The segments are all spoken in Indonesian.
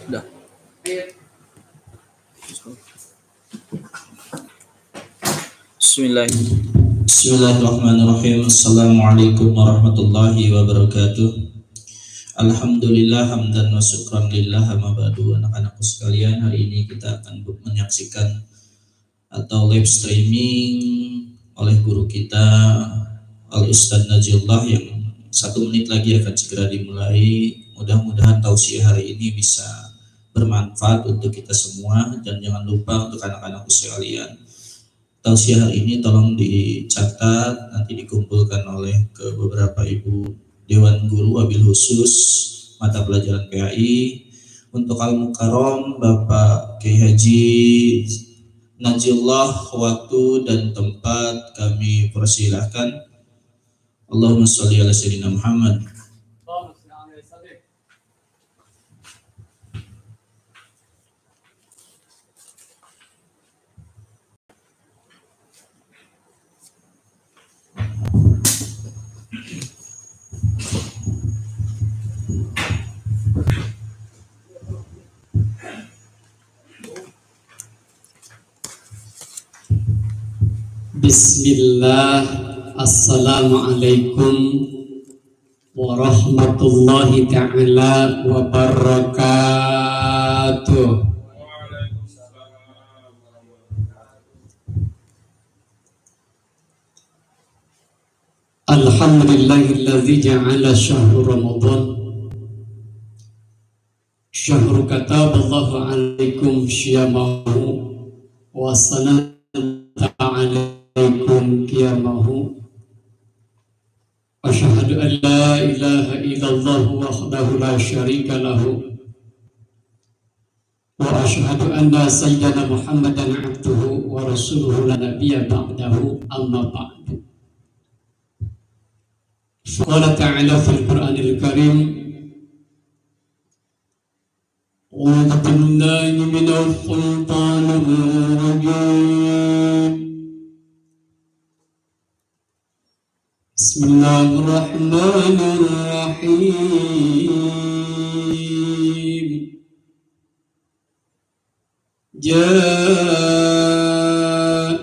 Udah. Bismillahirrahmanirrahim. Assalamualaikum warahmatullahi wabarakatuh. Alhamdulillah hamdan wa syukran lillah, amma ba'du. Anak-anakku sekalian, hari ini kita akan menyaksikan atau live streaming oleh guru kita Al Ustadz Najiyullah yang 1 menit lagi akan segera dimulai. Mudah-mudahan tausiah hari ini bisa bermanfaat untuk kita semua, dan jangan lupa untuk anak-anakku sekalian, tausiah hari ini tolong dicatat, nanti dikumpulkan oleh ke beberapa ibu Dewan Guru wabil khusus mata pelajaran PAI. Untuk Al-Mukarram Bapak Kiai Haji Najiyullah, waktu dan tempat kami persilahkan. Allahumma sholli ala sayyidina Muhammad. Bismillah. Assalamualaikum warahmatullahi ta'ala wabarakatuh. Alhamdulillahilladzi ja'ala syahru Ramadan syahru kataballahu alaikum syiyamahu wa sanata alaikum qiyamahu. Asyhadu an la ilaha illallah wahdahu la syarika lahu wa asyhadu anna sayyidana Muhammadan abduhu wa rasuluhu la nabiyya ba'dahu, amma ba'du. Qala ta'ala fil Qur'anil Karim, a'udzu billahi minasy syaithanir rajim. Bismillahirrahmanirrahim. Ya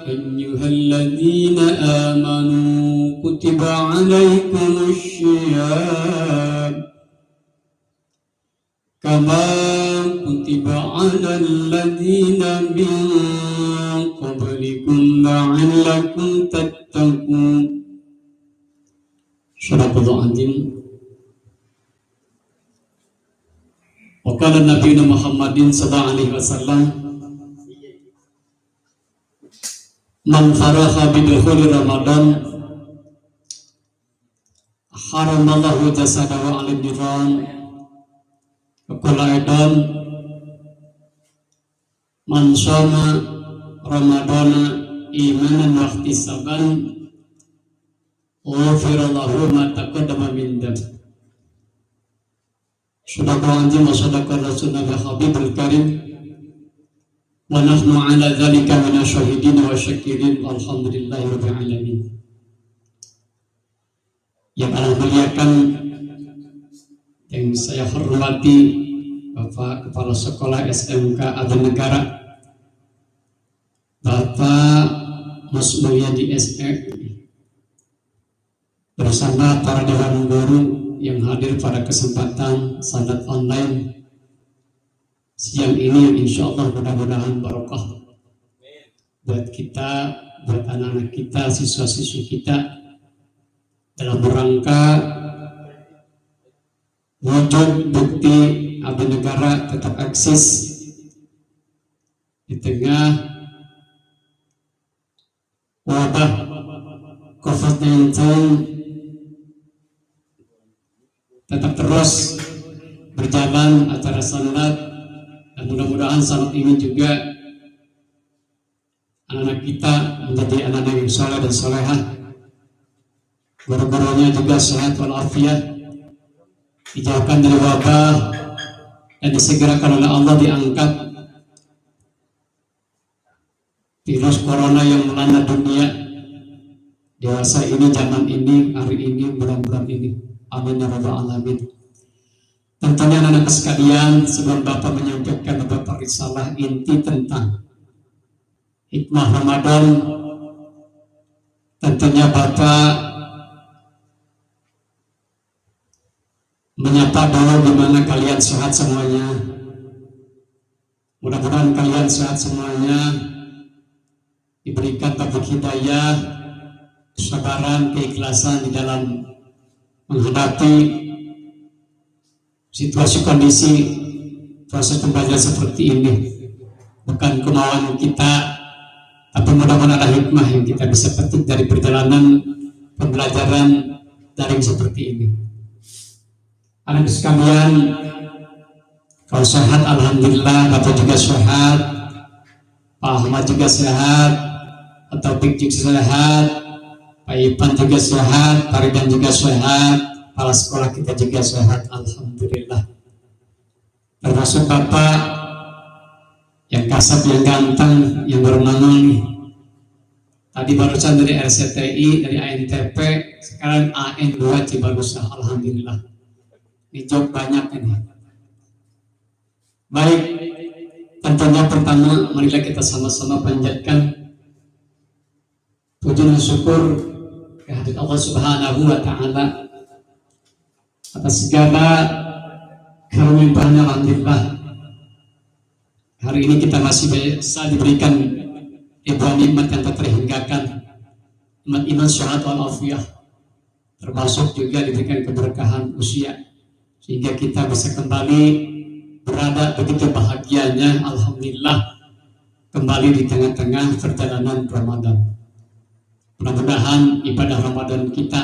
ayyuhalladzina amanu kutiba alaikumus syiyam kama kutiba alal ladzina min qablikum la'allakum tattaqun. Sadaqallahu azim. Wa qala nabiyuna Muhammadin sallallahu alaihi wasallam, man faraha bidukhuli Ramadan haramallahu jasadahu 'alal niran. Qala aidan, man shoma ramadana imanan wa ihtisaban ghufira lahu ma taqaddama min dhanbi. Sadaqallahu azim wa sadaqa rasuluna habibul karim wa nahnu ala dzalika minasyahidin wa syakirin, alhamdulillahi rabbil alamin. Yang Allah muliakan, yang saya hormati Bapak Kepala Sekolah SMK Abenegara, Bapak Mas Mulyadi SE, bersama para dewan guru yang hadir pada kesempatan salat online siang ini, yang insya Allah mudah-mudahan barokah buat kita, buat anak-anak kita, siswa-siswi kita, dalam rangka wujud bukti Abenegara tetap eksis di tengah wabah COVID-19, tetap terus berjalan acara salat, dan mudah-mudahan salat ini juga anak-anak kita menjadi anak-anak yang soleh dan solehah, guru-gurunya juga sehat walafiat, dijauhkan dari wabah, dan disegerakan oleh Allah diangkat virus corona yang melanda dunia dewasa ini, zaman ini, hari ini, bulan-bulan ini. Amin ya rabbal alamin. Tentunya anak-anak sekalian, sebelum Bapak menyampaikan beberapa risalah inti tentang hikmah Ramadan, tentunya Bapak menyapa dulu gimana kalian sehat semuanya. Mudah-mudahan kalian sehat semuanya, diberikan taufik hidayah, kesabaran, keikhlasan di dalam menghadapi situasi kondisi proses pembelajaran seperti ini. Bukan kemauan kita, tapi mudah-mudahan ada hikmah yang kita bisa petik dari perjalanan pembelajaran daring seperti ini. Anak sekalian, kalau sehat alhamdulillah, Bapak juga sehat, Pak Ahmad juga sehat, atau Taufik juga sehat, Pak Ipan juga sehat, Pak Ridan juga sehat, kepala sekolah kita juga sehat alhamdulillah. Termasuk Bapak yang kasap, yang ganteng, yang bermanul nih. Tadi barusan dari RCTI, dari ANTP, sekarang AN2 Cibarusah, alhamdulillah. Ini job banyak ini. Baik, tentunya pertama marilah kita sama-sama panjatkan puji dan syukur kehadirat Allah Subhanahu wa taala atas segala karunia-Nya. Alhamdulillah. Hari ini kita masih bisa diberikan nikmat yang tak terhinggakan, nikmat iman, syahadat wal afiyah, termasuk juga diberikan keberkahan usia, sehingga kita bisa kembali berada begitu bahagianya, alhamdulillah, kembali di tengah-tengah perjalanan Ramadan. Mudah-mudahan ibadah Ramadan kita,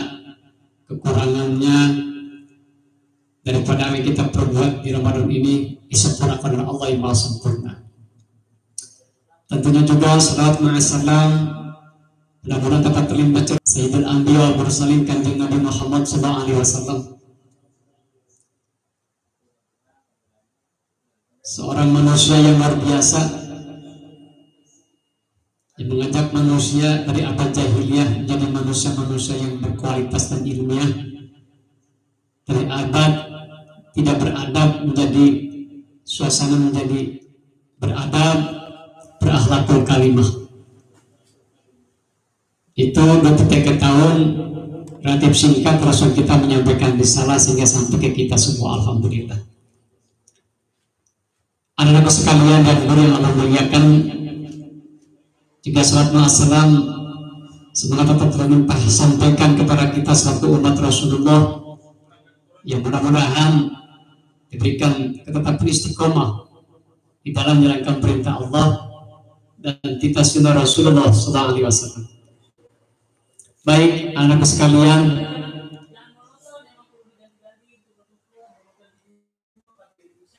kekurangannya daripada yang kita perbuat di Ramadan ini disempurnakan oleh Allah yang Maha Sempurna. Tentunya juga salawat ma'asalam mudah-mudahan tetap terlibat Sayyidul Anbiya wal Mursalin Kanjeng Nabi Muhammad SAW, seorang manusia yang luar biasa, yang mengajak manusia dari abad jahiliyah menjadi manusia-manusia yang berkualitas dan ilmiah, dari abad tidak beradab menjadi suasana menjadi beradab, berakhlakul kalimah. Itu 23 tahun relatif singkat Rasul kita menyampaikan risalah sehingga sampai ke kita semua, alhamdulillah. Anak-anak sekalian dan guru yang Allah muliakan, juga salat ma'assalam semoga tetap terlimpah sampaikan kepada kita selaku umat Rasulullah, yang mudah-mudahan diberikan ketetapan istiqomah di dalam menjalankan perintah Allah dan titah sunnah Rasulullah SAW. Baik, anak sekalian,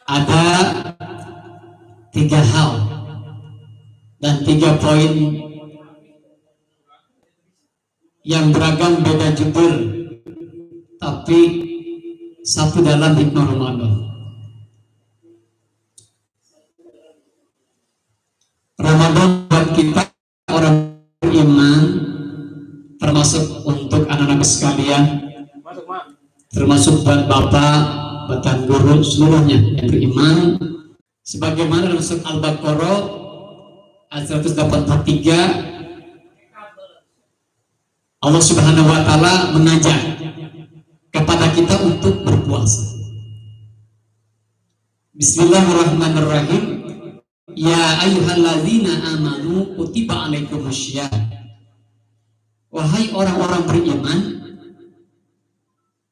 ada 3 hal dan 3 poin yang beragam beda judul, tapi satu dalam hikmah Ramadan. Ramadan buat kita orang beriman, termasuk untuk anak-anak sekalian, termasuk buat bapak, buat guru seluruhnya yang beriman, sebagaimana dalam surat Al-Baqarah ayat 183 Allah Subhanahu wa taala mengajak kepada kita untuk berpuasa. Bismillahirrahmanirrahim. Ya ayyuhalladzina amanu kutiba alaikumussyiyam. Wahai orang-orang beriman,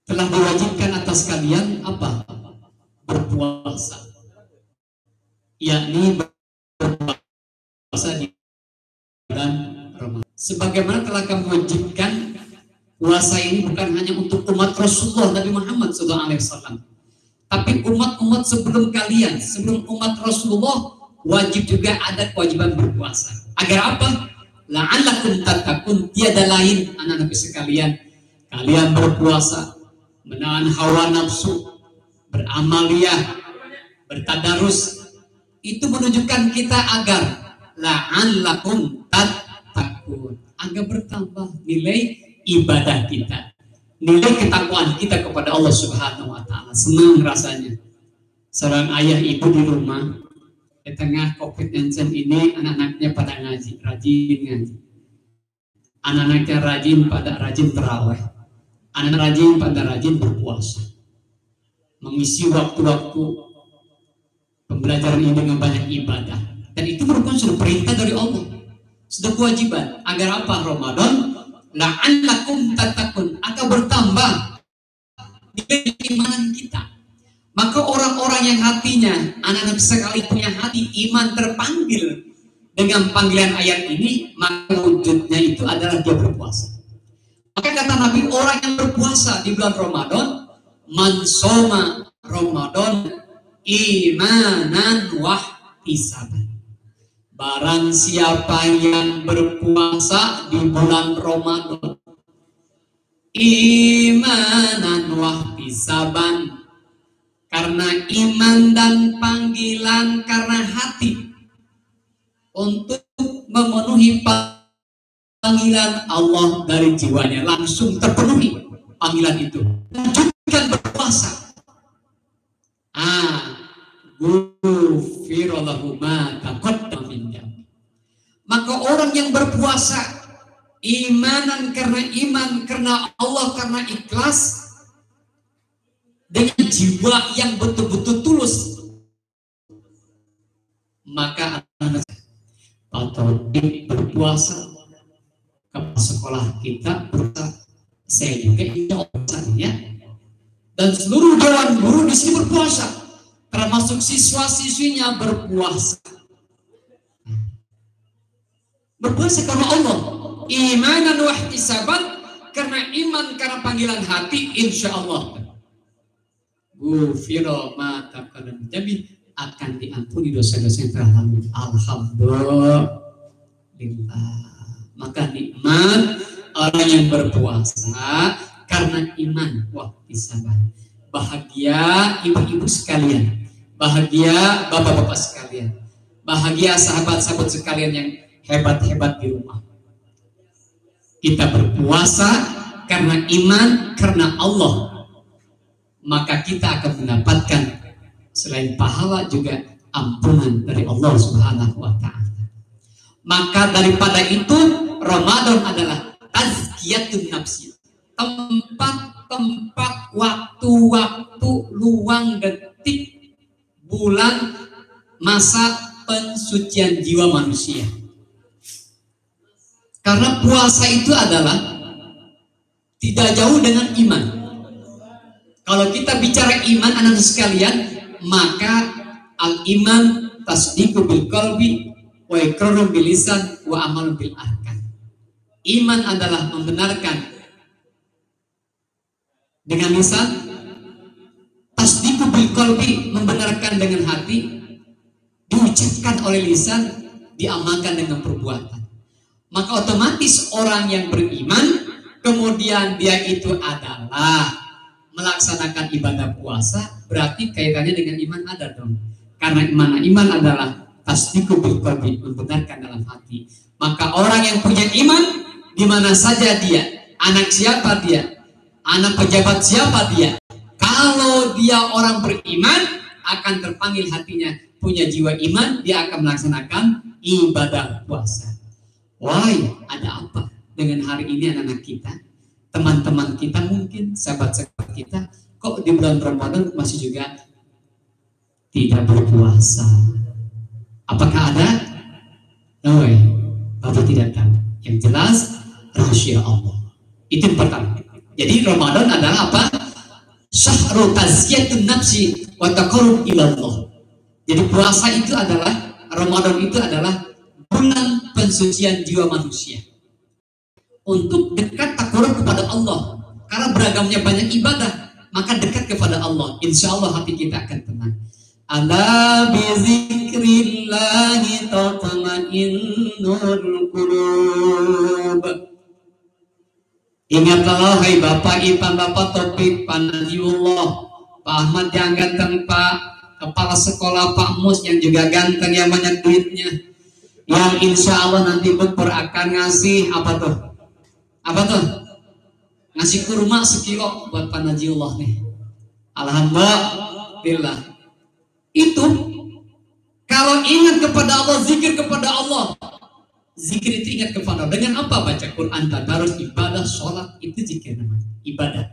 telah diwajibkan atas kalian apa? Berpuasa. Yakni berpuasa di bulan Ramadan. Sebagaimana telah kami wajibkan, puasa ini bukan hanya untuk umat Rasulullah Nabi Muhammad SAW, tapi umat-umat sebelum kalian, sebelum umat Rasulullah, wajib juga ada kewajiban berpuasa. Agar apa? La'allakum tattaqun, tiada lain anak-anak sekalian, kalian berpuasa, menahan hawa nafsu, beramaliyah, bertadarus, itu menunjukkan kita agar la'allakum tattaqun, agar bertambah nilai ibadah kita. nilai ketakwaan kita kepada Allah Subhanahu wa taala. Senang rasanya. Seorang ayah ibu di rumah di tengah COVID-19 ini anak-anaknya pada ngaji, rajin ngaji. Anak-anaknya rajin tarawih. Anak rajin berpuasa. Mengisi waktu-waktu pembelajaran ini dengan banyak ibadah. Dan itu merupakan sudah perintah dari Allah. Sudah kewajiban. Agar apa? Ramadan la'allakum tattaqun, akan bertambah nilai keimanan kita. Maka orang-orang yang hatinya, anak-anak sekali punya hati iman terpanggil dengan panggilan ayat ini, maka wujudnya itu adalah dia berpuasa. Maka kata Nabi, orang yang berpuasa di bulan Ramadan, man soma Ramadan imanan wahtisaban. Barang siapa yang berpuasa di bulan Ramadan imanan wahtisaban, karena iman dan panggilan karena hati untuk memenuhi panggilan Allah dari jiwanya, langsung terpenuhi panggilan itu. Lanjutkan berpuasa. Ghufira lahu ma taqaddama min dhanbi. Maka orang yang berpuasa imanan karena iman karena Allah, karena ikhlas, dengan jiwa yang betul-betul tulus, maka anak-anak atau berpuasa ke sekolah kita berpuasa, saya juga ya, dan seluruh dewan guru di sini berpuasa, termasuk siswa-siswinya berpuasa karena Allah, imanan wahtisaban, karena iman karena panggilan hati, insya Allah ghufira ma taqaddama min dhanbi, akan diampuni dosa-dosa yang telah lalu. Alhamdulillah. Maka nikmat orang yang berpuasa karena iman wahtisaban. Bahagia ibu-ibu sekalian, bahagia bapak-bapak sekalian, bahagia sahabat-sahabat sekalian yang hebat-hebat di rumah. Kita berpuasa karena iman karena Allah, maka kita akan mendapatkan selain pahala juga ampunan dari Allah Subhanahu wa taala. Maka daripada itu, Ramadan adalah tazkiyatun nafsi. Tempat-tempat, waktu-waktu, luang, detik, bulan, masa pensucian jiwa manusia. Karena puasa itu adalah tidak jauh dengan iman. Kalau kita bicara iman, anak-anak sekalian, maka al-iman tasdiqu bil qalbi wa iqrarun bil lisan wa amalun bil arkan. Iman adalah membenarkan dengan lisan, tasdiqu bil qalbi membenarkan dengan hati, diucapkan oleh lisan, diamalkan dengan perbuatan. Maka otomatis orang yang beriman kemudian dia itu adalah melaksanakan ibadah puasa, berarti kaitannya dengan iman ada dong. Karena iman adalah tasdiqu bil qalbi, membenarkan dalam hati. Maka orang yang punya iman, di mana saja dia, anak siapa dia, anak pejabat siapa dia, kalau dia orang beriman, akan terpanggil hatinya, punya jiwa iman, dia akan melaksanakan ibadah puasa. Why, ada apa dengan hari ini anak-anak kita? Teman-teman kita mungkin, sahabat-sahabat kita, kok di bulan Ramadan masih juga tidak berpuasa? Apakah ada? No way. Bapak tidak tahu. Yang jelas, rahasia Allah. Itu yang pertama. Jadi Ramadan adalah apa? Syahrul tazkiyatun nafsi wa taqarrub ila Allah. Jadi puasa itu adalah, Ramadan itu adalah bulan pensucian jiwa manusia. Untuk dekat takarub kepada Allah, karena beragamnya banyak ibadah, maka dekat kepada Allah. Insya Allah hati kita akan tenang. Ala bizikrillahi tatma'innul qulub. Ingatlah hai Bapak Ipan Bapak Topik Panadiullah, Pak Ahmad yang ganteng, Pak Kepala Sekolah, Pak Mus yang juga ganteng, yang banyak duitnya, yang insya Allah nanti Bukber akan ngasih apa tuh? Apa tuh? ngasih kurma sekilo buat Pak Najiullah nih. Alhamdulillah. Itu kalau ingat kepada Allah, zikir kepada Allah. Zikir itu ingat kepada Allah. Dengan apa? Baca Quran, tadarus, ibadah, sholat, itu zikir namanya, ibadah.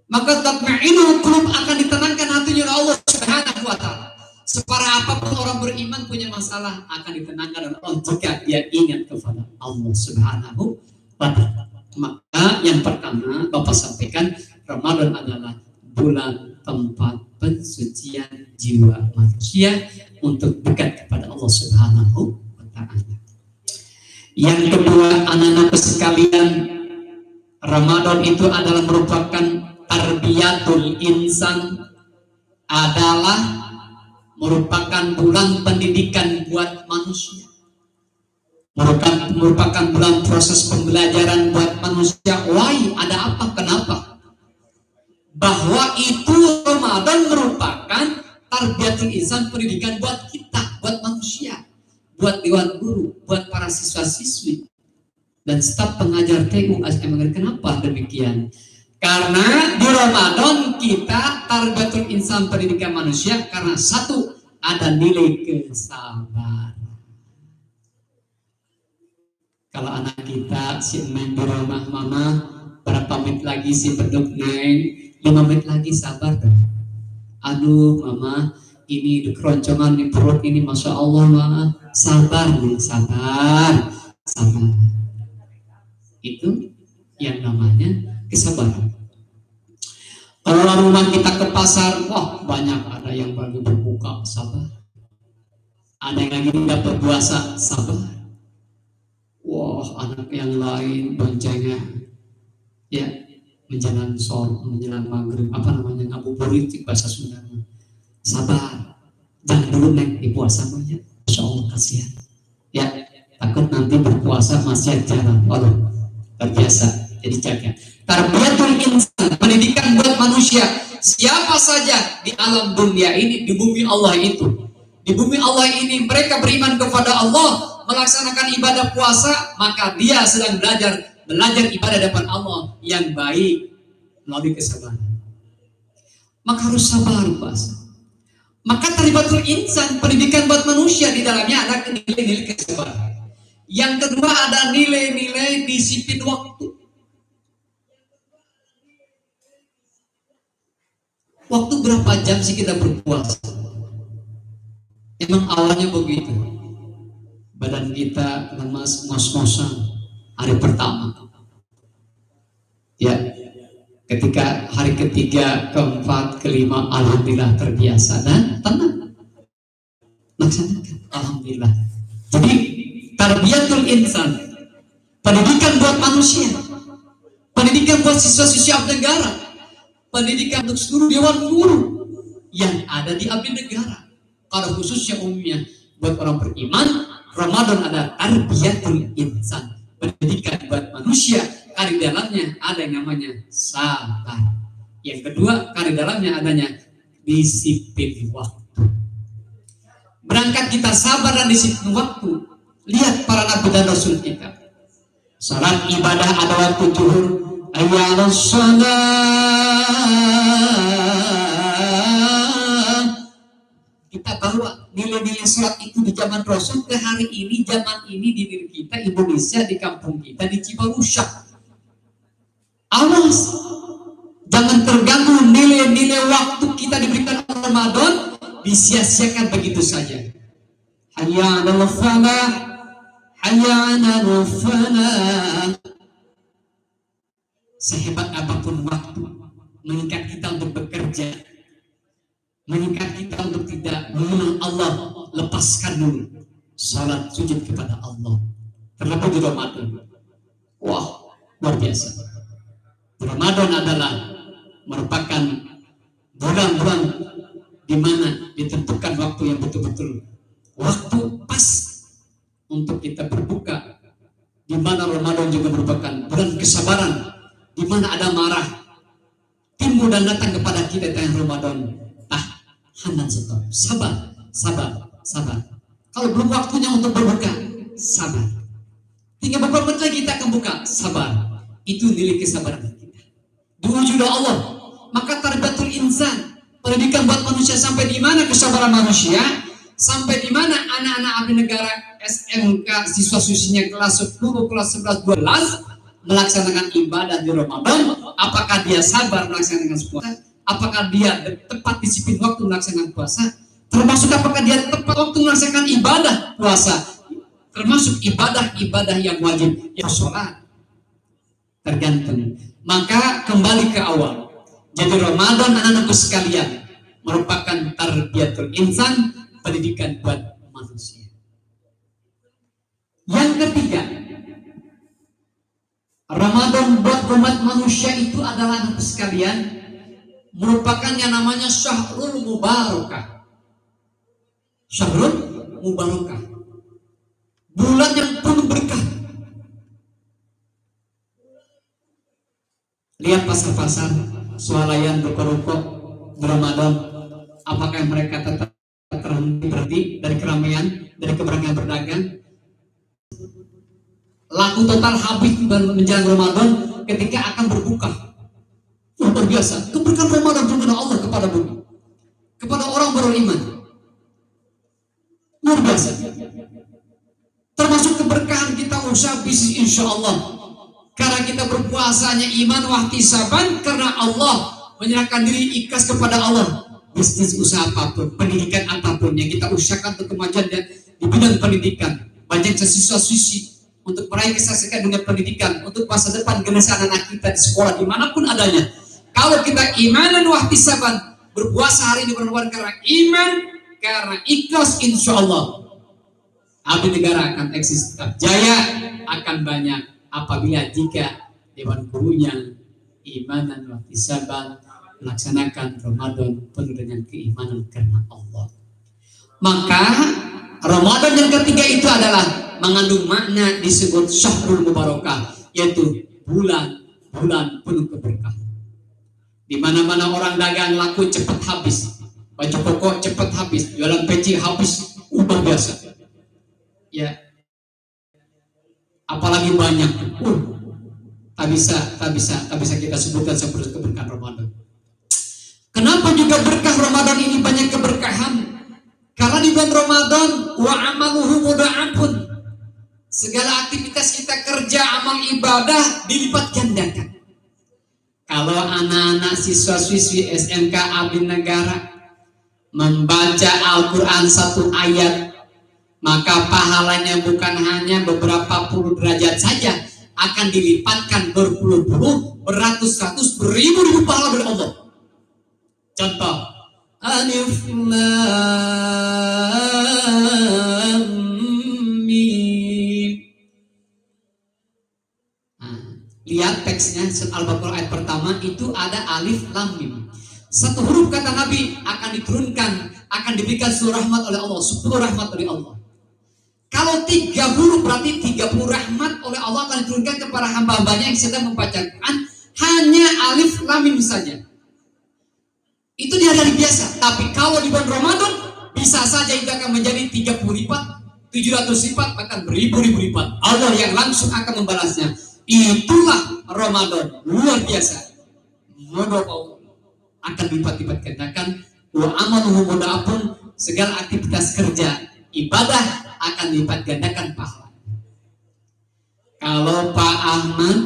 Maka tatma'inul qulub, akan ditenangkan hatinya oleh Allah Subhanahu wa taala. Separah apapun orang beriman punya masalah, akan ditenangkan oleh Allah jika dia ingat kepada Allah Subhanahu wa taala. Maka yang pertama Bapak sampaikan, Ramadan adalah bulan tempat pensucian jiwa manusia untuk dekat kepada Allah Subhanahu wa taala. Yang kedua, anak-anak sekalian, Ramadan itu adalah merupakan tarbiyatul insan, adalah merupakan bulan pendidikan buat manusia. Merupakan bulan proses pembelajaran buat manusia. Why? Ada apa? Kenapa? Bahwa itu Ramadan merupakan tarbiyatul insan, pendidikan buat kita, buat manusia, buat dewan guru, buat para siswa-siswi dan staf pengajar TU ASMR. Kenapa demikian? Karena di Ramadan kita tarbiyatul insan, pendidikan manusia, karena satu, ada nilai kesabaran. Kalau anak kita si main di rumah, mama berapa menit lagi si beduk neng, 5 menit lagi, sabar dong. Aduh mama, ini di keroncongan di perut ini, masya Allah mama, sabar nih, sabar. Itu yang namanya kesabaran. Kalau rumah kita ke pasar, wah banyak, ada yang baru berbuka, sabar. Ada yang lagi tidak berpuasa, sabar. Wah, anak yang lain boncengnya ya menjelang sore, menjelang maghrib, apa namanya, ngabuburit bahasa Sundanya. Sabar, jangan dulu naik di puasa banyak, insya Allah kasihan. Ya, takut nanti berpuasa masih jalan. Waduh, terbiasa. Jadi jaga. Tarbiyatul insan, pendidikan buat manusia. Siapa saja di alam dunia ini, di bumi Allah itu, di bumi Allah ini mereka beriman kepada Allah, melaksanakan ibadah puasa, maka dia sedang belajar ibadah depan Allah yang baik melalui kesabaran. Maka harus sabar, Mas. Maka tarbiyatul insan, pendidikan buat manusia, di dalamnya ada nilai-nilai kesabaran. Yang kedua ada nilai-nilai disiplin waktu. Waktu berapa jam sih kita berpuasa? Emang awalnya begitu. Badan kita lemas, ngos-ngosan hari pertama. Ya, ketika hari ketiga, keempat, kelima, alhamdulillah terbiasa dan tenang. Laksanakan, alhamdulillah. Jadi tarbiyatul insan, pendidikan buat manusia, pendidikan buat siswa-siswi abdi negara, pendidikan untuk seluruh dewan guru yang ada di abdi negara. Kalau khususnya umumnya buat orang beriman, Ramadan ada tarbiyatul insan, pendidikan buat manusia. Kari dalamnya ada yang namanya sabar. Yang kedua, kari dalamnya adanya disiplin waktu. Berangkat kita sabar dan disiplin waktu. Lihat para nabi dan rasul kita. Salat ibadah ada waktu zuhur, ayyalus shalah. Kita bawa nilai-nilai salat itu di zaman Rasul ke hari ini, zaman ini di diri kita, Indonesia, di kampung kita, di Cibarusah. Awas, jangan terganggu nilai-nilai waktu kita diberikan Ramadan, disia-siakan begitu saja. Hayya 'alal falah, hayya 'alal falah. Sehebat apapun waktu mengikat kita untuk bekerja, mengikat kita untuk tidak mengenal Allah, lepaskan dulu salat sujud kepada Allah. Terlebih di Ramadan. Wah, luar biasa. Ramadan adalah merupakan bulan-bulan di mana ditentukan waktu yang betul-betul waktu pas untuk kita berbuka. Di mana Ramadan juga merupakan bulan kesabaran, di mana ada marah timbul dan datang kepada kita tengah Ramadan. Hanan stop, sabar. Kalau belum waktunya untuk berbuka, sabar. Tinggal beberapa menit lagi kita akan buka, sabar. Itu nilai kesabaran kita. diuji oleh Allah. Maka tarbiyatul insan, pendidikan buat manusia sampai di mana kesabaran manusia, sampai di mana anak-anak abdi negara SMK siswa-siswinya kelas 10, kelas 11, 12 melaksanakan ibadah di Ramadan. Apakah dia sabar melaksanakan puasa? Apakah dia tepat disiplin waktu melaksanakan puasa? Termasuk apakah dia tepat waktu melaksanakan ibadah puasa? Termasuk ibadah-ibadah yang wajib, yang sholat. Tergantung. Maka kembali ke awal. Jadi Ramadan anak-anakku sekalian merupakan tarbiyatul insan, pendidikan buat manusia. Yang ketiga, Ramadan buat umat manusia itu adalah anak sekalian merupakan yang namanya Syahrul Mubarakah. Syahrul Mubarakah, bulan yang penuh berkah. Lihat pasar-pasar swalayan ruko-ruko di Ramadan, apakah mereka tetap berhenti dari keramaian, dari keberadaan berdagang? Laku total habis menjelang Ramadan ketika akan berbuka. Luar biasa, keberkahan Ramadan kepada Allah, kepada bumi, kepada orang beriman. Luar biasa. Termasuk keberkahan kita usaha bisnis insya Allah. Karena kita berpuasanya iman wahtisaban, karena Allah menyerahkan diri ikhlas kepada Allah. Bisnis usaha apapun, pendidikan apapun yang kita usahakan untuk kemajuan dan di bidang pendidikan. Banyak siswa-siswi untuk meraih kesuksesan dengan pendidikan, untuk masa depan generasi anak-anak kita di sekolah dimanapun adanya. Kalau kita imanan wahtisaban, berpuasa hari ini berbuat karena iman, karena ikhlas, insya Allah abdi negara akan eksis tetap jaya, akan banyak apabila jika dewan gurunya imanan wahtisaban melaksanakan Ramadan penuh dengan keimanan karena Allah. Maka Ramadan yang ketiga itu adalah mengandung makna disebut Syahrul Mubarakah, yaitu bulan penuh keberkahan. Di mana-mana orang dagang laku cepat habis, baju koko cepat habis, jualan peci habis, luar biasa. Ya, apalagi banyak, tak bisa kita sebutkan seperti keberkahan Ramadan. Kenapa juga berkah Ramadan ini banyak keberkahan? Karena di bulan Ramadan wa amaluhu mudha'afun. Segala aktivitas kita kerja, amal ibadah dilipat gandakan. Kalau anak-anak siswa-siswi SMK abdi negara membaca Al-Quran satu ayat, maka pahalanya bukan hanya beberapa puluh derajat saja, akan dilipatkan berpuluh-puluh, beratus-ratus, beribu-ribu pahala dari Allah. Contoh, Alif Lam Mim. Lihat teksnya Al-Baqarah ayat pertama itu ada alif lam mim. Satu huruf kata Nabi akan diturunkan, akan diberikan 10 rahmat oleh Allah, 10 rahmat oleh Allah. Kalau 3 huruf berarti 30 rahmat oleh Allah akan diturunkan kepada hamba-hambanya yang sedang membaca Quran. Hanya alif lam mim saja. Itu di hari biasa. Tapi kalau di bulan Ramadan bisa saja itu akan menjadi 30 lipat, 700 lipat, bahkan beribu-ribu lipat. Allah yang langsung akan membalasnya. Itulah Ramadan, luar biasa. Mono akan lipat-lipat gandakan. Wa amaluhu mudha'afun, segala aktivitas kerja ibadah akan lipat gandakan pahala. Kalau Pak Ahmad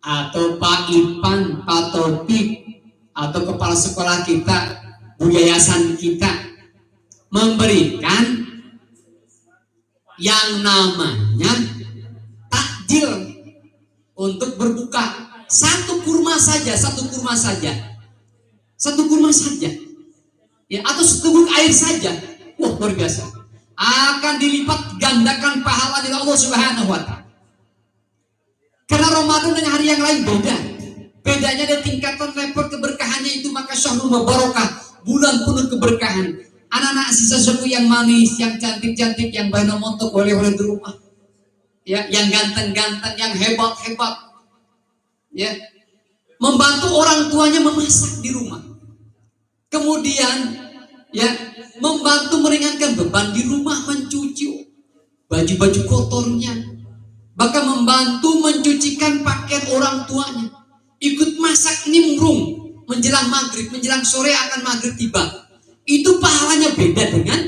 atau Pak Ipan, Pak Taufik atau kepala sekolah kita, bu yayasan kita memberikan yang namanya takjil untuk berbuka, satu kurma saja, ya, atau seteguk air saja, wah luar biasa, akan dilipat gandakan pahala dari Allah Subhanahu Wa Taala. Karena Ramadan dengan hari yang lain beda, bedanya ada tingkatan level keberkahannya itu. Maka Syahrul Mubarakah, bulan penuh keberkahan. Anak-anak siswa-siswa yang manis, yang cantik-cantik, yang bayi montok oleh-oleh di rumah, ya, yang ganteng-ganteng, yang hebat-hebat, ya, membantu orang tuanya memasak di rumah, kemudian, ya, membantu meringankan beban di rumah, mencuci baju-baju kotornya, bahkan membantu mencucikan pakaian orang tuanya. ikut masak nimbrung menjelang maghrib, menjelang sore akan maghrib tiba. Itu pahalanya beda dengan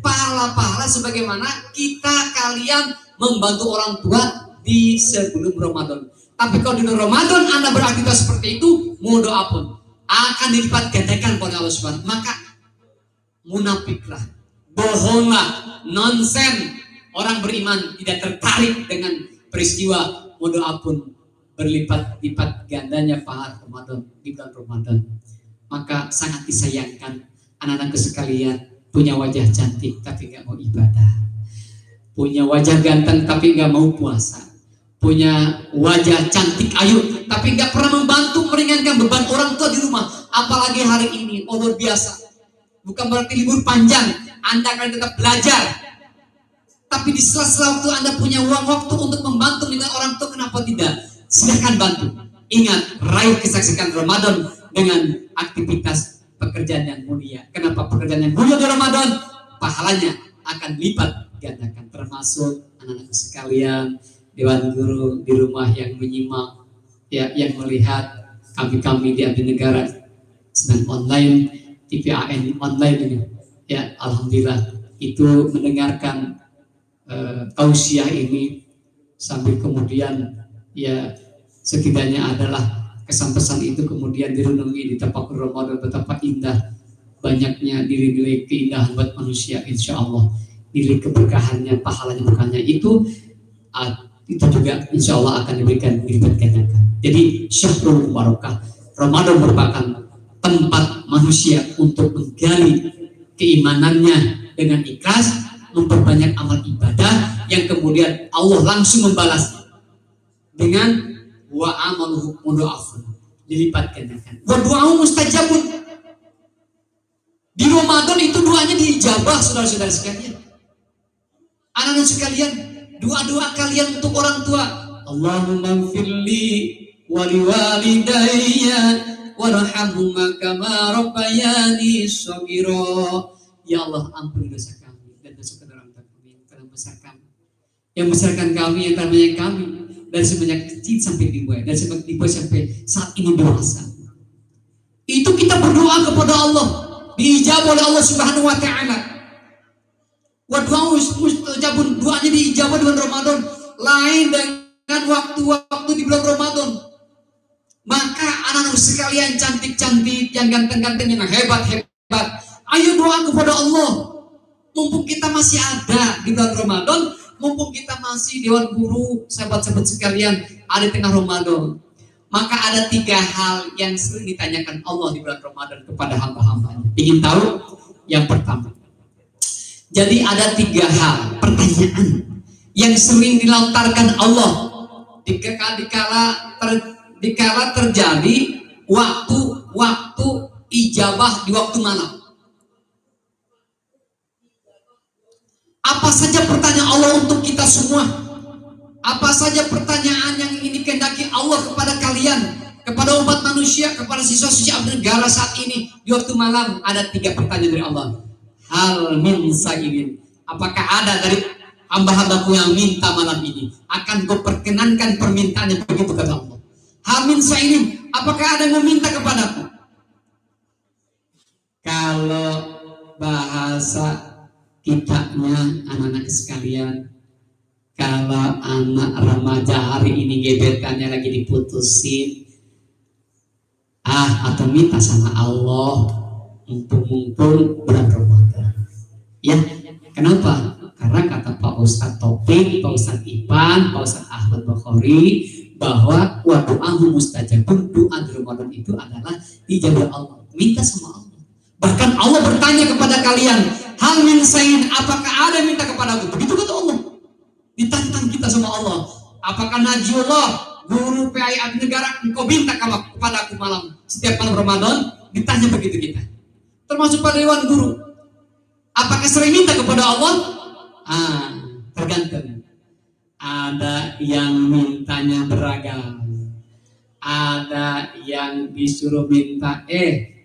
pahala-pahala sebagaimana kita kalian membantu orang tua di sebelum Ramadan. Tapi kalau di Ramadan Anda beraktivitas seperti itu, mohon doa pun akan dilipat gandakan oleh Allah Subhanahu. Maka munafiklah, bohonglah, nonsen. Orang beriman tidak tertarik dengan peristiwa, mohon doa pun berlipat-lipat gandanya pahala Ramadan di bulan Ramadan. Maka sangat disayangkan anak-anakku sekalian punya wajah cantik tapi nggak mau ibadah, punya wajah ganteng tapi nggak mau puasa, punya wajah cantik ayu tapi nggak pernah membantu meringankan beban orang tua di rumah. Apalagi hari ini, oh luar biasa. Bukan berarti libur panjang, Anda akan tetap belajar. Tapi di sela-sela waktu Anda punya uang waktu untuk membantu dengan orang tua, kenapa tidak? Silahkan bantu. Ingat, raih kesaksian Ramadan dengan aktivitas pekerjaan yang mulia. Kenapa pekerjaan yang mulia di Ramadan? Pahalanya akan lipat gandakan. Termasuk anak-anak sekalian, Dewan Guru di rumah yang menyimak, ya, yang melihat kami di Abdi Negara sedang online, TVAN online ini. Ya, alhamdulillah itu mendengarkan tausiah ini sambil kemudian ya setidaknya adalah kesan-pesan itu kemudian direnungi di tafakur Ramadan, betapa indah banyaknya nilai-nilai keindahan buat manusia. Insya Allah nilai keberkahannya, pahalanya, bukannya itu juga insya Allah akan diberikan dilipat gandakan. Jadi syahrul barakah, Ramadan merupakan tempat manusia untuk menggali keimanannya dengan ikhlas, memperbanyak amal ibadah yang kemudian Allah langsung membalas dengan wa amaluhu mudha'afun, dilipat gandakan. Wa du'a'u mustajabun. Di Ramadan itu doanya diijabah, saudara-saudara sekalian. Anak-anak sekalian, doa-doa kalian untuk orang tua, Allahumma firli wa liwalidayya warhamhuma kama rabbayani shaghira. Ya Allah, ampuni dosa kami dan dosa kedua orang tua kami yang telah membesarkan kami, yang membesarkan kami, yang telah menyayangi kami dari semenjak kecil sampai dibuai, dari semenjak dibuai sampai saat ini dewasa. Itu kita berdoa kepada Allah, diijabah oleh Allah Subhanahu wa taala. Wa du'a'u mustajabun, doanya diijabah di bulan Ramadan, lain dengan waktu-waktu di bulan Ramadan. Maka anak-anak sekalian cantik-cantik, yang ganteng-ganteng, yang hebat-hebat, ayo doa kepada Allah. Mumpung kita masih ada di bulan Ramadan, mumpung kita masih Dewan Guru, sahabat-sahabat sekalian, ada di tengah Ramadan. Maka ada 3 hal yang sering ditanyakan Allah di bulan Ramadan kepada hamba-hambanya. Ingin tahu? Yang pertama, jadi ada 3 hal pertanyaan yang sering dilontarkan Allah dikala terjadi waktu ijabah di waktu malam. Apa saja pertanyaan Allah untuk kita semua? Apa saja pertanyaan yang ingin dikehendaki Allah kepada kalian, kepada umat manusia, kepada siswa-siswi Abdi Negara saat ini di waktu malam? Ada 3 pertanyaan dari Allah. Hal min sa'ilin, apakah ada dari hamba-hambaku yang minta malam ini? Akan gue perkenankan permintaannya, begitu kata Allah. Hal min sa'ilin, apakah ada yang meminta kepadaku? Kalau bahasa kitanya anak-anak sekalian, kalau anak remaja hari ini gebetannya lagi diputusin, atau minta sama Allah mumpung bulan Ramadan. Ya, kenapa? Karena kata Pak Ustadz Taufik, Pak Ustadz Ipan, Pak Ustadz Ahmad Bukhari, bahwa wa du'ahu mustajabun, doa di Ramadan itu adalah dijawab Allah, minta sama Allah. Bahkan Allah bertanya kepada kalian, hal min sayin, apakah ada yang minta kepadaku? Begitu kata Allah. Ditantang kita sama Allah. Apakah Najiyullah, guru PAI Abdi Negara, engkau minta kepadaku malam setiap malam Ramadan? Ditanya begitu kita. Termasuk pada Dewan Guru. Apakah sering minta kepada Allah? Tergantung. Ada yang mintanya beragam. Ada yang disuruh minta,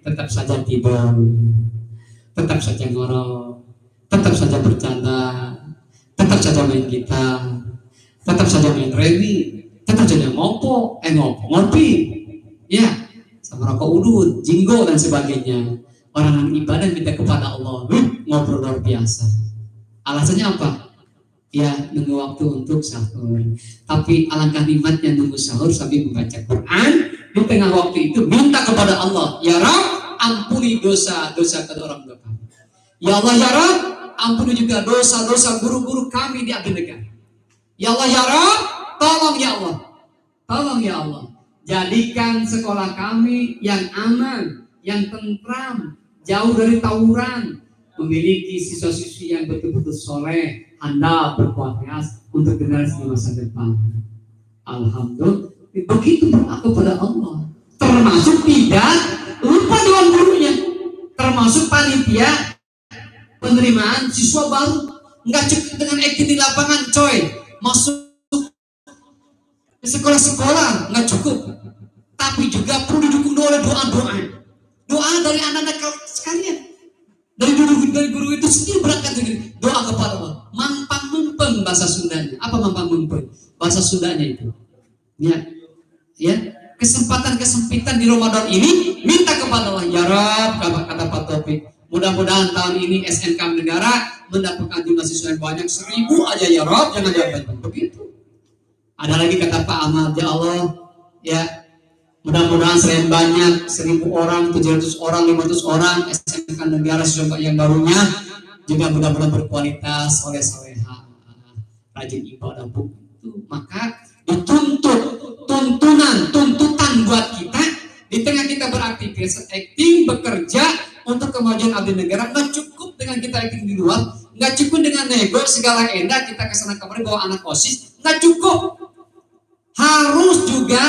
tetap saja tidur, tetap saja ngorok, tetap saja bercanda, tetap saja main gitar, tetap saja main remi, tetap saja ngopi. Ya, sama rokok udut, jinggo dan sebagainya. Orang yang ibadah minta kepada Allah, ngobrol luar biasa. Alasannya apa? Ya, nunggu waktu untuk sahur. Tapi alangkah nikmatnya nunggu sahur sambil membaca Quran. Di tengah waktu itu minta kepada Allah, ya Rabb, ampuni dosa-dosa kedua orang tua kami. Ya Allah, ya Rabb, ampuni juga dosa-dosa guru-guru kami di abdi negara. Ya Allah, ya Rabb, tolong ya Allah, tolong ya Allah, jadikan sekolah kami yang aman, yang tentram, jauh dari tawuran, memiliki siswa-siswi yang betul-betul soleh, handal, berkualitas untuk generasi masa depan. Alhamdulillah, begitu berdoa kepada Allah, termasuk tidak lupa dengan gurunya, termasuk panitia penerimaan siswa baru. Nggak cukup dengan acting di lapangan, coy, masuk ke sekolah-sekolah nggak cukup, tapi juga perlu didukung oleh doa dari anak-anak sekalian, dari guru itu sendiri berangkat dari doa kepada Allah. Mampang mumpeng bahasa Sundanya. Apa mampang mumpeng? Bahasa Sundanya itu, ya kesempatan kesempitan di Ramadan ini minta kepada Allah, ya Rabb, kata Pak Taufik, mudah-mudahan tahun ini SNK negara mendapatkan jumlah siswa yang banyak 1000 aja ya Rabb, jangan jawab begitu. Ada lagi kata Pak Ahmad, ya Allah, ya mudah-mudahan selain banyak 1000 orang, 700 orang, 500 orang SNK negara siswa yang barunya juga mudah-mudahan berkualitas, soleh-soleha, rajin ibadah begitu. Maka dituntut tuntutan buat kita di tengah kita beraktivitas, acting, bekerja untuk kemajuan abdi negara. Nggak cukup dengan kita acting di luar, nggak cukup dengan nego segala endah kita kesana kemari bawa anak OSIS, nggak cukup, harus juga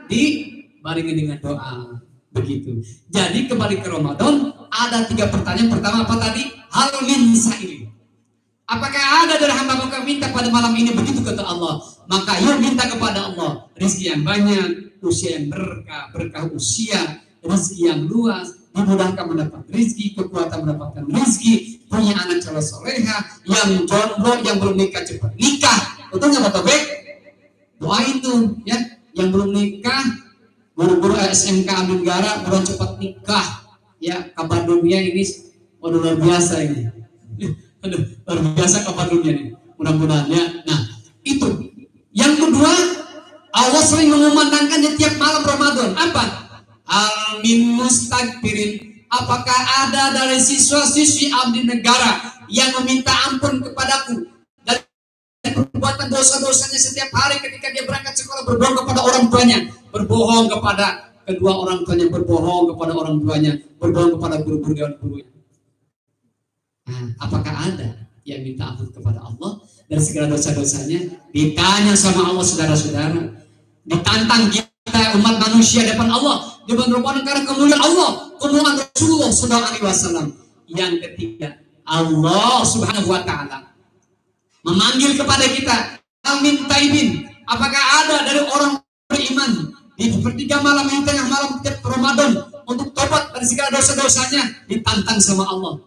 dibarengi dengan doa. Begitu. Jadi kembali ke Ramadan, ada 3 pertanyaan. Pertama apa tadi? Hal min sa'ili, apakah ada dari hamba yang minta pada malam ini? Begitu kata Allah. Maka yuk minta kepada Allah rezeki yang banyak, usia yang berkah usia, rezeki yang luas, dimudahkan mendapat rezeki, kekuatan mendapatkan rezeki, punya anak calon soleha, yang jomblo, yang belum nikah cepat nikah. Betul nggak Pak Tobek? Doa itu ya, yang belum nikah, guru-guru SMK Abdi Negara belum cepat nikah. Ya, kabar dunia ini waduh luar biasa ini. Aduh, luar biasa kabar dunia ini. Mudah-mudahan ya. Nah, itu. Yang kedua, Allah sering mengumandangkan di tiap malam Ramadan. Apa? Al-min mustakbirin. Apakah ada dari siswa-siswi abdi negara yang meminta ampun kepadaku dari perbuatan dosa-dosanya setiap hari ketika dia berangkat sekolah, berbohong kepada orang tuanya, berbohong kepada kedua orang tuanya, berbohong kepada orang tuanya, berbohong kepada guru-guru dan gurunya. Nah, apakah ada yang minta ampun kepada Allah dari segala dosa-dosanya? Ditanya sama Allah, saudara-saudara, ditantang kita umat manusia depan Allah, di bulan Ramadan karena kemuliaan Allah, kemuliaan Rasulullah SAW. Yang ketiga, Allah Subhanahu Wa Taala memanggil kepada kita, amin taibin. Apakah ada dari orang beriman di sepertiga malam yang tengah malam Ramadan untuk tobat dari segala dosa-dosanya? Ditantang sama Allah,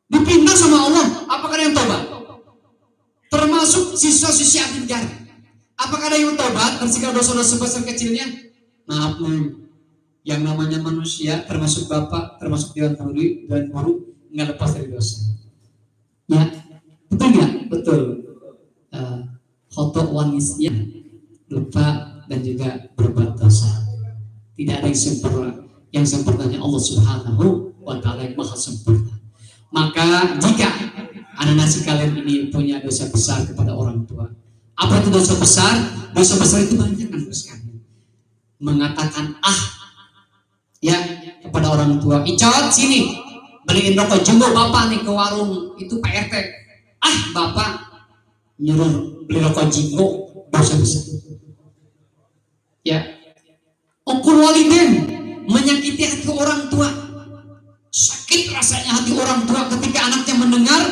dipinta sama Allah, apakah ada yang tobat? Termasuk siswa-siswi abdi negara, apakah ada yang tobat dari segala dosa-dosa besar kecilnya? Maaf, yang namanya manusia, termasuk bapak, termasuk dewan guru, nggak lepas dari dosa. Ya, betul nggak? Betul. Khotok wanisnya, lupa dan juga berbuat dosa. Tidak ada yang sempurna. Yang sempurnanya Allah Subhanahu Wa Taala yang maha sempurna. Maka jika anak-anak kalian ini punya dosa besar kepada orang tua, apa itu dosa besar? Dosa besar itu banyak kan sekali. Mengatakan ya kepada orang tua, Icot sini beliin rokok jumbo bapak nih ke warung itu Pak RT. Bapak nyuruh beli rokok jumbo, dosa besar. Ya, ukur waliden, menyakiti hati orang tua. Sakit rasanya hati orang tua ketika anaknya mendengar,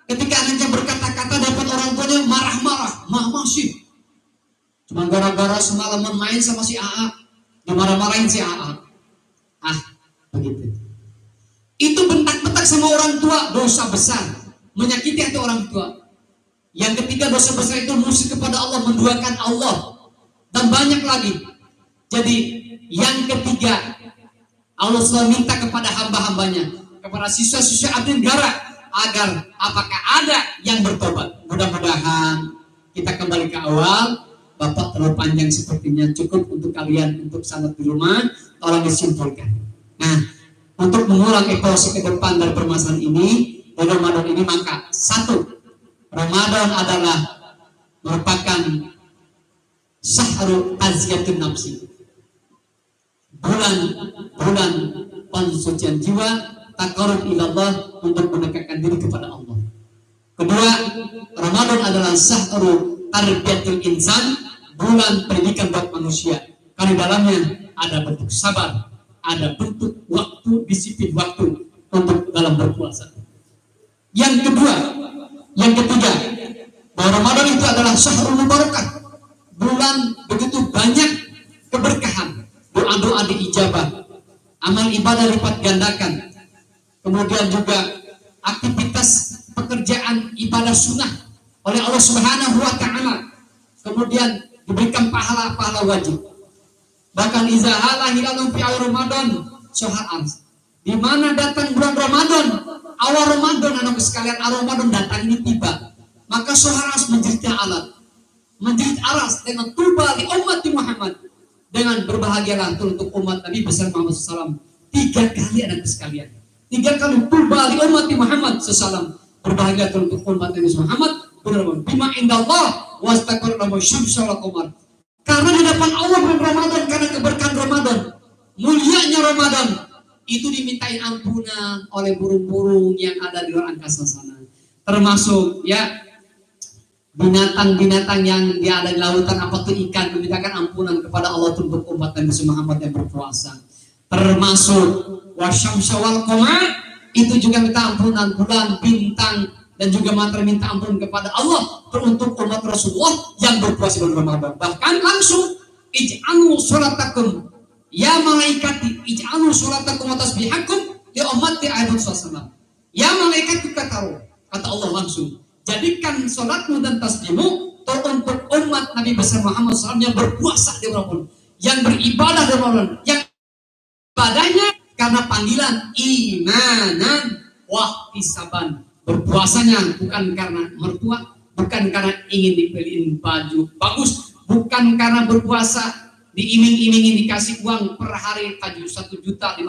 ketika anaknya berkata-kata dapat orang tuanya marah-marah, mama sih cuma gara-gara semalam main sama si AA, dimarah-marahin si AA. Begitu. Itu bentak-bentak sama orang tua, dosa besar, menyakiti hati orang tua. Yang ketiga, dosa besar itu musyrik kepada Allah, menduakan Allah, dan banyak lagi. Jadi yang ketiga, Allah selalu minta kepada hamba-hambanya, kepada siswa-siswa abdi negara, agar apakah ada yang bertobat. Mudah-mudahan kita kembali ke awal. Bapak terlalu panjang sepertinya, cukup untuk kalian untuk salat di rumah, tolong disimpulkan. Nah, untuk mengulang evaluasi ke depan dari permasalahan ini, di Ramadan ini, maka satu, Ramadan adalah merupakan syahrul tazkiyatun nafsi, bulan pensucian jiwa, taqarrub ilallah, untuk mendekatkan diri kepada Allah. Kedua, Ramadan adalah syahrul tarbiyatul insan, bulan pendidikan buat manusia. Karena di dalamnya ada bentuk sabar, ada bentuk waktu, disiplin waktu untuk dalam berpuasa. Yang ketiga, bahwa Ramadan itu adalah syahrul mubarakah, bulan begitu banyak keberkahan, doa-doa diijabah, amal ibadah lipat gandakan, kemudian juga aktivitas pekerjaan ibadah sunnah oleh Allah Subhanahu wa Ta'ala, kemudian diberikan pahala-pahala wajib. Bahkan izahala hilalun fi Ramadan sohar, di mana datang bulan Ramadan, awal Ramadan, anak sekalian, Ramadan datang ini tiba, maka sohar menjerit alat, menjerit aras dengan tuba li umat Muhammad, dengan berbahagialah untuk umat Nabi besar Muhammad SAW. 3 kali anak sekalian, 3 kali tuba li umat Muhammad SAW, berbahagia untuk umat Nabi Muhammad. Bima indallah wastaqor nama syamsul qamar. Karena di depan Allah bulan Ramadan, karena keberkahan Ramadan, mulianya Ramadan, itu dimintain ampunan oleh burung-burung yang ada di luar angkasa sana. Termasuk ya binatang-binatang yang dia ada di lautan, apa tuh ikan, memintakan ampunan kepada Allah untuk umat Nabi Muhammad yang berpuasa. Termasuk wasyamsu wal qamar, itu juga minta ampunan bulan, bintang, dan juga materi minta ampun kepada Allah untuk umat Rasulullah yang berpuasa bulan Ramadan. Bahkan langsung ij'alu sholatakum ya malaikati, ij'alu sholatakum wa tasbihakum li ummati Muhammad sallallahu. Ya malaikat, kata Allah langsung, jadikan sholatmu dan tasbihmu untuk umat Nabi besar Muhammad SAW yang berpuasa di Ramadan, yang beribadah di Ramadan, yang ibadahnya karena panggilan imanan wahtisaban. Berpuasanya bukan karena mertua, bukan karena ingin dibeliin baju bagus, bukan karena berpuasa diiming-imingin dikasih uang per hari 1.500.000,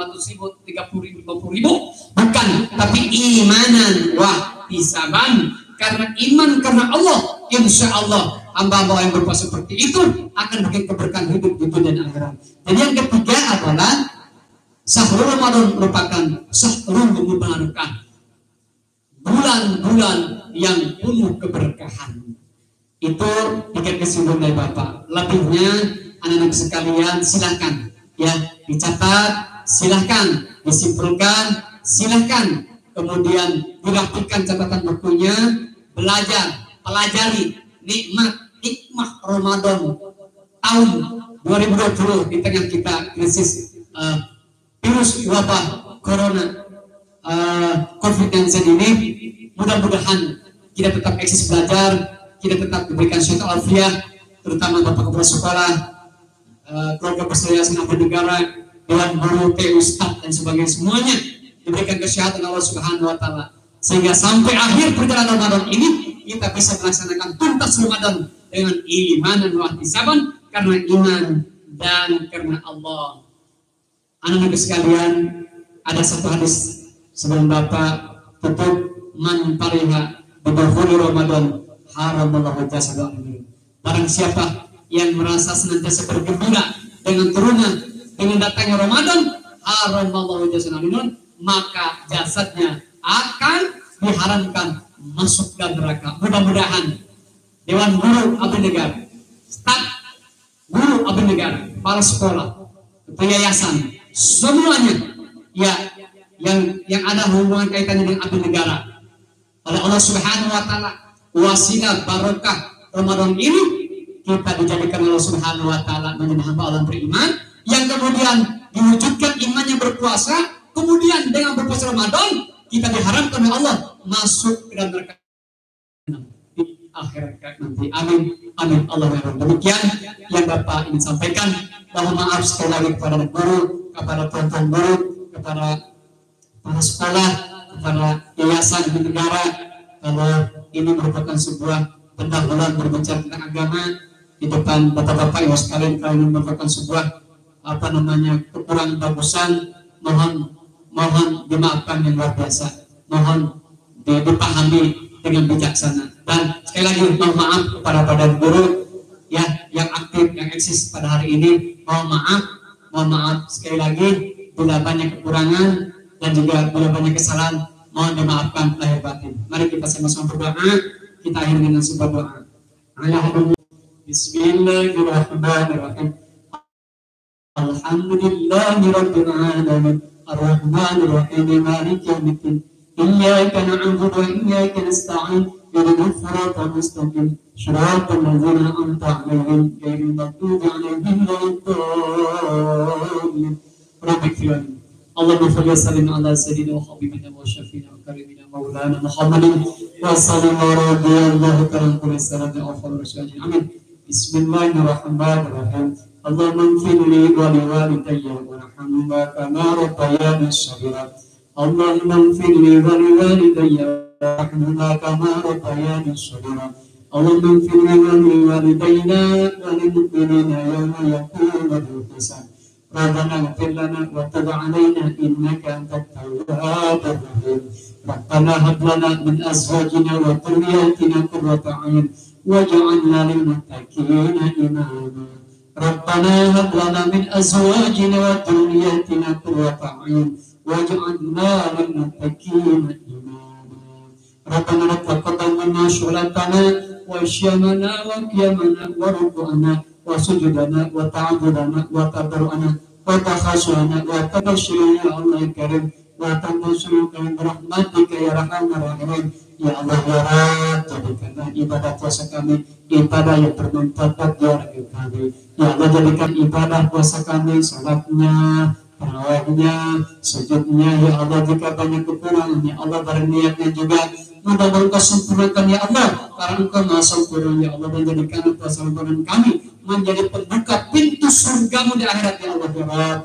30.000, 50.000, bukan, tapi imanan wahtisaban, karena iman karena Allah. Insya Allah hamba-hamba yang berpuasa seperti itu akan bikin keberkahan hidup di dunia dan akhirat. Jadi yang ketiga adalah syahrul Ramadan merupakan syahrul mubarakah, bulan-bulan yang penuh keberkahan. Itu 3 kesimpulan dari Bapak. Lebihnya anak-anak sekalian silahkan ya dicatat, silahkan disimpulkan, silahkan kemudian dirapikan catatan bukunya, belajar, pelajari nikmat hikmah Ramadan tahun 2020 di tengah kita krisis virus wabah corona COVID-19 ini. Mudah-mudahan kita tetap eksis belajar, kita tetap diberikan suatu alfiah, terutama Bapak Kepala Sekolah, keluarga besar Yayasan Abdi Negara, Dewan Guru, Ustadz dan sebagainya, semuanya diberikan kesehatan Allah Subhanahu wa Ta'ala, sehingga sampai akhir perjalanan Ramadan ini kita bisa melaksanakan tuntas Ramadan dengan iman dan wahtisaban, karena iman dan karena Allah. Anak-anak sekalian, ada satu hadis sebelum Bapak tutup, man pariha bidukhuli Ramadan haramallahu jasadahu. Barang siapa yang merasa senantiasa bergembira dengan dengan datangnya Ramadan, haramallahu jasadahu, maka jasadnya akan diharamkan masuk ke neraka. Mudah-mudahan Dewan Guru Abdi Negara, staf guru Abdi Negara, kepala sekolah, yayasan, semuanya ya yang ada hubungan kaitannya dengan Abdi Negara, oleh Allah Subhanahu wa Ta'ala, wasilah barokah Ramadan ini kita dijadikan Allah Subhanahu wa Ta'ala menjadi hamba Allah beriman, yang kemudian diwujudkan imannya berpuasa, kemudian dengan berpuasa Ramadan kita diharamkan oleh Allah masuk ke dalam neraka. akhirat nanti. Amin. Amin. Allah ya Rabb. Demikian yang Bapak ingin sampaikan. Mohon maaf sekali lagi kepada guru, kepada tuan-tuan guru, kepada para sekolah, kepada yayasan di negara. Kalau ini merupakan sebuah pendahuluan berbicara tentang agama di depan bapak-bapak ibu sekalian, kalau ini merupakan sebuah kekurangan bagusan, mohon dimaafkan yang luar biasa, mohon dipahami dengan bijaksana. Dan sekali lagi mohon maaf kepada guru ya yang aktif, yang eksis pada hari ini. Mohon maaf sekali lagi bila banyak kekurangan dan juga bila banyak kesalahan, mohon dimaafkan lahir batin. Mari kita sama-sama berdoa. Kita akhiri dengan sebuah doa. Bismillahirrahmanirrahim. Alhamdulillahirabbil alamin. Ar-Rahmanir Rahim. Maliki yaumiddin. Iyyaka na'budu wa iyyaka nasta'in. Ihdinas siratal mustaqim. Shiratal ladzina an'amta 'alaihim ghairil maghdubi 'alaihim waladdallin. Rabbi ighfirli. Allahumma salli wa sallim ala sayyidina wa habibina wa syafiina wa karimina maulana Muhammadin wa sallallahu radhiyallahu ta'ala anhu sallallahu alaihi wasallam. Amin. Bismillahirrahmanirrahim. Allahumma ighfirli wa liwalidayya warhamhuma kama rabbayani shaghira. Allahumma ighfirli wa liwalidayya warhamhuma kama rabbayani shaghira. Allahumma ighfirli wa liwalidayna wa lil mu'minina yawma yaqumul hisab. Rabbana ighfir lana wa tub 'alaina innaka antat tawwabur rahim. Rabbana hab lana min azwajina wa dhurriyyatina qurrata a'yun waj'alna lil muttaqina imama. Rabbana hab lana min azwajina wa dhurriyyatina qurrata a'yun waj'alna lil muttaqina imama. Rabbana taqabbal minna sholatana wa syamana wa qiyamana wa ruku'ana wa sujudana wa ta'abudana wa tabarru'ana wa takhashana wa tabashirana ya Allah ya Karim wa tansuruna bi rahmatika ya Arhamar Rahimin. Ya Allah ya Rabb, jadikanlah ibadah puasa kami ibadah yang bermanfaat bagi kami. Ya Allah, jadikan ibadah puasa kami, salatnya, tarawihnya, sujudnya, ya Allah, jika banyak kekurangan, ya Allah, berniatnya juga mudah-mudahan Engkau sempurnakan ya Allah, karena Engkau maha sempurna ya Allah, dan jadikan puasa Ramadan kami menjadi pembuka pintu surgamu di akhirat ya Allah ya Rabb.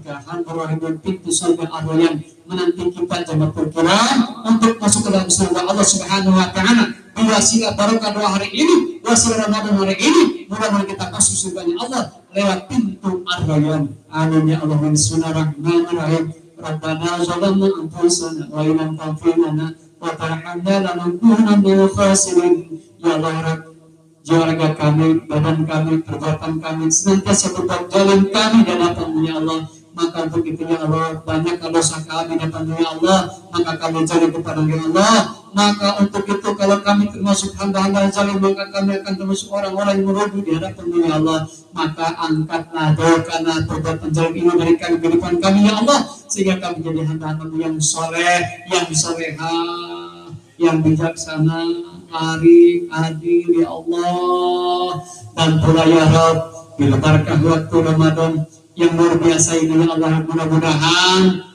Dan pintu surga Allah yang menanti kita jamaah Al-Quran untuk masuk ke dalam surga Allah Subhanahu wa Ta'ala. Wasilah barokah doa hari ini, wasilah Ramadan hari ini, mudah-mudahan kita masuk surganya Allah lewat pintu Ar-Rayyan. Amin ya Allah. Bismillahirrahmanirrahim. Rabbana zalamna anfusana wa illam taghfir lana wa tarhamna lanakunanna minal khasirin. Ya Allah Rabb, jiwa raga kami, badan kami, perbuatan kami senantiasa berbuat zalim kami dan hadapan-Mu ya Allah. Maka untuk itu ya Allah, banyak dosa kami hadapan-Mu ya Allah, maka kami zalim kepada-Mu ya Allah. Maka untuk itu kalau kami termasuk hamba-hamba zalim, maka kami akan termasuk orang-orang yang merugi di hadapan-Mu ya Allah. Maka angkatlah, doakanlah perbuatan zalim ini dari kami, kehidupan kami ya Allah, sehingga kami jadi hamba-hamba-Mu yang soleh, yang solehah, yang bijaksana, arif, adil ya Allah. Dan pula ya Rabb, bila barakah waktu Ramadan yang luar biasa ini ya Allah, mudah-mudahan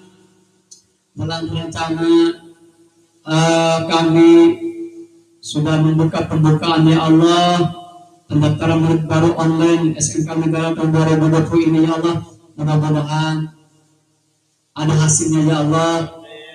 dalam rencana kami sudah membuka pembukaan ya Allah, pendaftaran murid baru online SMK Negara tahun 2020 ini ya Allah, mudah-mudahan ada hasilnya ya Allah,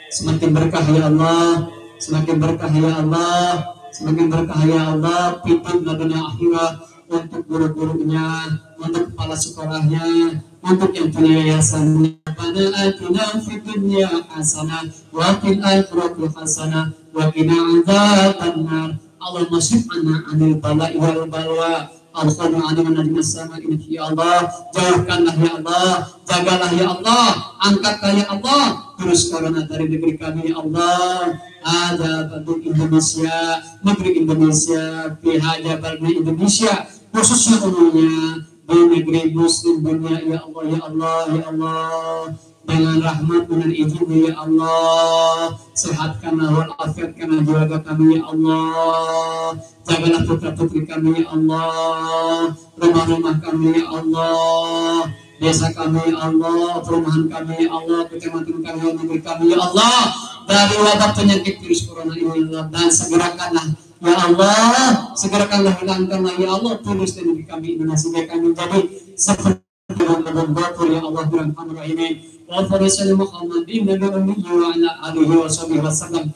semakin berkah ya Allah, semakin berkah ya Allah, semakin berkah ya Allah, pintu dunia akhirat untuk guru-gurunya, untuk kepala sekolahnya, untuk yang punya yayasannya. Rabbana atina fid dunya hasanah wa fil akhirati hasanah wa qina adzabannar. Allahumma shrif 'anna 'anil bala'i wal balwa. Al-Qur'an an sama ini ya Allah, jauhkanlah ya Allah, jagalah ya Allah, angkatlah ya Allah virus corona dari negeri kami ya Allah. Ada bagi Indonesia, negeri Indonesia, pihak Jabarnya Indonesia, khususnya umumnya di negeri Muslim dunia ya Allah ya Allah ya Allah. Dengan rahmat dengan izin ya Allah, sehatkanlah walafiatkanlah jaga kami ya Allah, jagalah putra putri kami ya Allah, rumah-rumah kami ya Allah, desa kami ya Allah, perumahan kami ya Allah, kecamatan kami, negeri kami ya Allah, dari wabah penyakit virus corona ini ya Allah, dan segerakanlah ya Allah, segerakanlah hilangkanlah ya Allah virus dari negeri kami Indonesia, sehingga kami menjadi seperti yang batur ya Allah birahmatir rahimin. Wa sallallahu Muhammadin nabiyyi wa ala alihi wa sahbihi wasallam.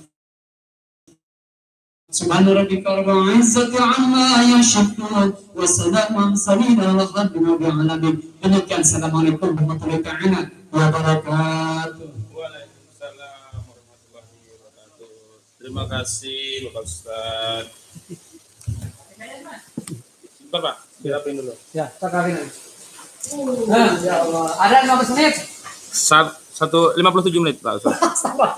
Subhana rabbika rabbil izzati amma yasifun wa salamun salina walhamdulillahi rabbil alamin. Demikian, assalamualaikum warahmatullahi taala wabarakatuh. Waalaikumsalam warahmatullahi wabarakatuh. Terima kasih Bapak Ustaz. Sebentar Pak, siapin dulu. Ya, sekarang ini. Nah, ya Allah. Ada 15 menit. 57 menit Pak Ustaz. Sabar.